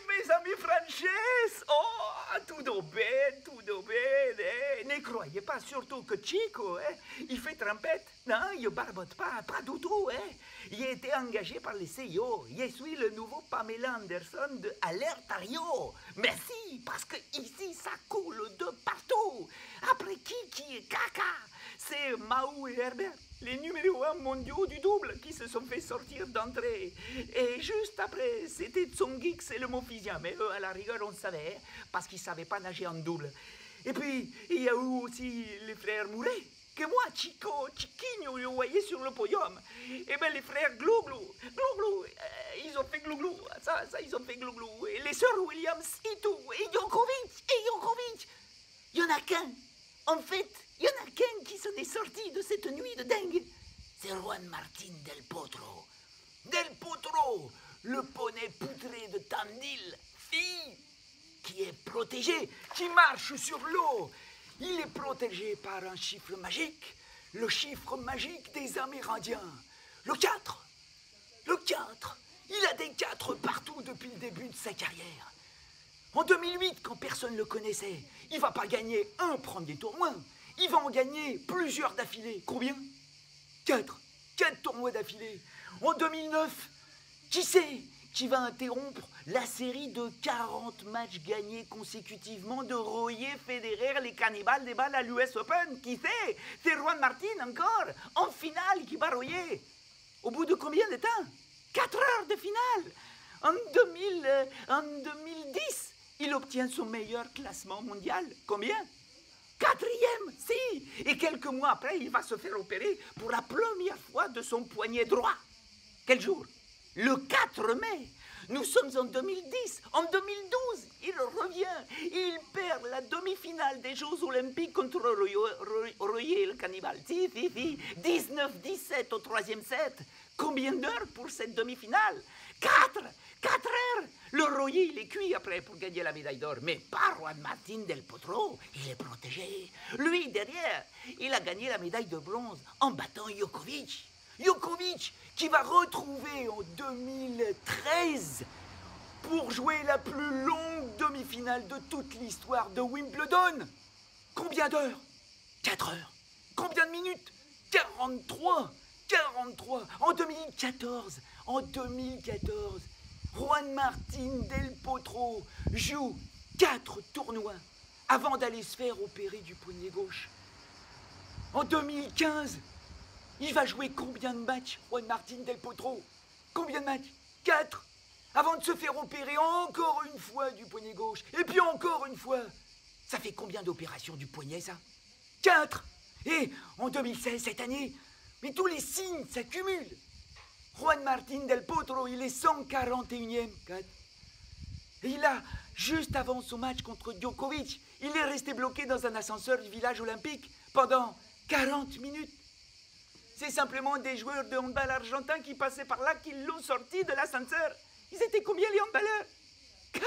Mes amis Frances, oh, tout bien, eh. Ne croyez pas surtout que Chico, il fait trompette. Non, il barbote pas du tout, Il a été engagé par les CIO. Je suis le nouveau Pamela Anderson de Alerte à Rio. Merci, parce que ici, ça coule de partout. Après qui est caca? C'est Mahou et Herbert, les numéros 1 mondiaux du double qui se sont fait sortir d'entrée. Et juste après, c'était Tsongix et le Monfisien. Mais eux, à la rigueur, on savait, parce qu'ils ne savaient pas nager en double. Et puis, il y a eu aussi les frères Mouret, que moi, Chico, Chiquinho, je voyais sur le podium. Et bien, les frères Glouglou, ils ont fait Glouglou. Ça, ils ont fait Glouglou. Et les sœurs Williams et tout. Et Djokovic. Il n'y en a qu'un. En fait, il y en a qu'un qui s'en est sorti de cette nuit de dingue. C'est Juan Martín del Potro. Del Potro, le poney poutré de Tandil, fille, qui est protégé, qui marche sur l'eau. Il est protégé par un chiffre magique, le chiffre magique des Amérindiens. Le 4. Le 4. Il a des 4 partout depuis le début de sa carrière. En 2008, quand personne ne le connaissait, il ne va pas gagner un premier tournoi. Il va en gagner plusieurs d'affilée. Combien? 4. 4 tournois d'affilée. En 2009, qui c'est qui va interrompre la série de 40 matchs gagnés consécutivement de Roger Federer, les cannibales des balles à l'US Open? Qui c'est? C'est Juan Martín encore, en finale, qui bat Roger. Au bout de combien de temps? 4 heures de finale. En 2010, il obtient son meilleur classement mondial. Combien? 4e, si. Et quelques mois après, il va se faire opérer pour la première fois de son poignet droit. Quel jour? Le 4 mai. Nous sommes en 2010. En 2012, il revient. Il perd la demi-finale des Jeux Olympiques contre Royer, le cannibale. Si. 19-17 au 3e set. Combien d'heures pour cette demi-finale? 4 heures. Le Royer, il est cuit après pour gagner la médaille d'or. Mais pas Juan Martín del Potro. Il est protégé. Lui, derrière, il a gagné la médaille de bronze en battant Djokovic. Djokovic qui va retrouver en 2013 pour jouer la plus longue demi-finale de toute l'histoire de Wimbledon. Combien d'heures? 4 heures. Combien de minutes? 43. En 2014, Juan Martín del Potro joue 4 tournois avant d'aller se faire opérer du poignet gauche. En 2015, il va jouer combien de matchs, Juan Martín del Potro? Combien de matchs? 4. Avant de se faire opérer encore une fois du poignet gauche. Et puis encore une fois. Ça fait combien d'opérations du poignet, ça? 4. Et en 2016, cette année, mais tous les signes s'accumulent. Juan Martín del Potro, il est 141e. 4. Et il a, juste avant son match contre Djokovic, il est resté bloqué dans un ascenseur du village olympique pendant 40 minutes. C'est simplement des joueurs de handball argentin qui passaient par là qui l'ont sorti de l'ascenseur. Ils étaient combien les handballeurs? 4.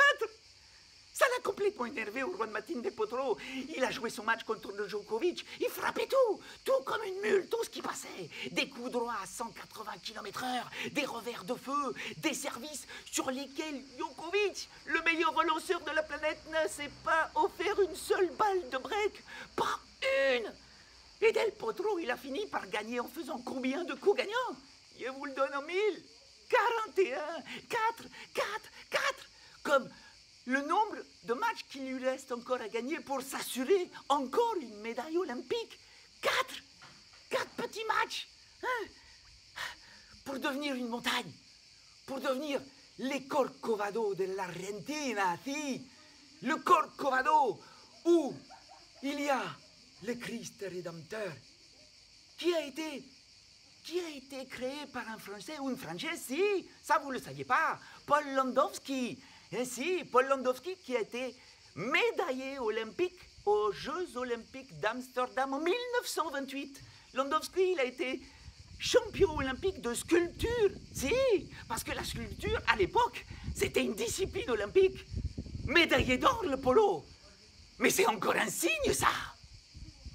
Ça l'a complètement énervé au Juan Martín del Potro. Il a joué son match contre le Djokovic. Il frappait tout comme une mule, tout ce qui passait. Des coups droits à 180 km/h, des revers de feu, des services sur lesquels Djokovic, le meilleur relanceur de la planète, ne s'est pas offert une seule balle de break. Pas une. Et Del Potro, il a fini par gagner en faisant combien de coups gagnants? Je vous le donne en 1000. 41. 4. Comme le nombre de matchs qu'il lui reste encore à gagner pour s'assurer encore une médaille olympique. 4 petits matchs. Hein? Pour devenir une montagne. Pour devenir le Corcovado de l'Argentine. Si. Le Corcovado où il y a le Christ rédempteur, qui a été créé par un Français ou une Française, si, ça vous ne le saviez pas, Paul Landowski, si, Paul Landowski qui a été médaillé olympique aux Jeux Olympiques d'Amsterdam en 1928. Landowski, il a été champion olympique de sculpture, si, parce que la sculpture, à l'époque, c'était une discipline olympique. Médaillé d'or, le polo. Mais c'est encore un signe, ça.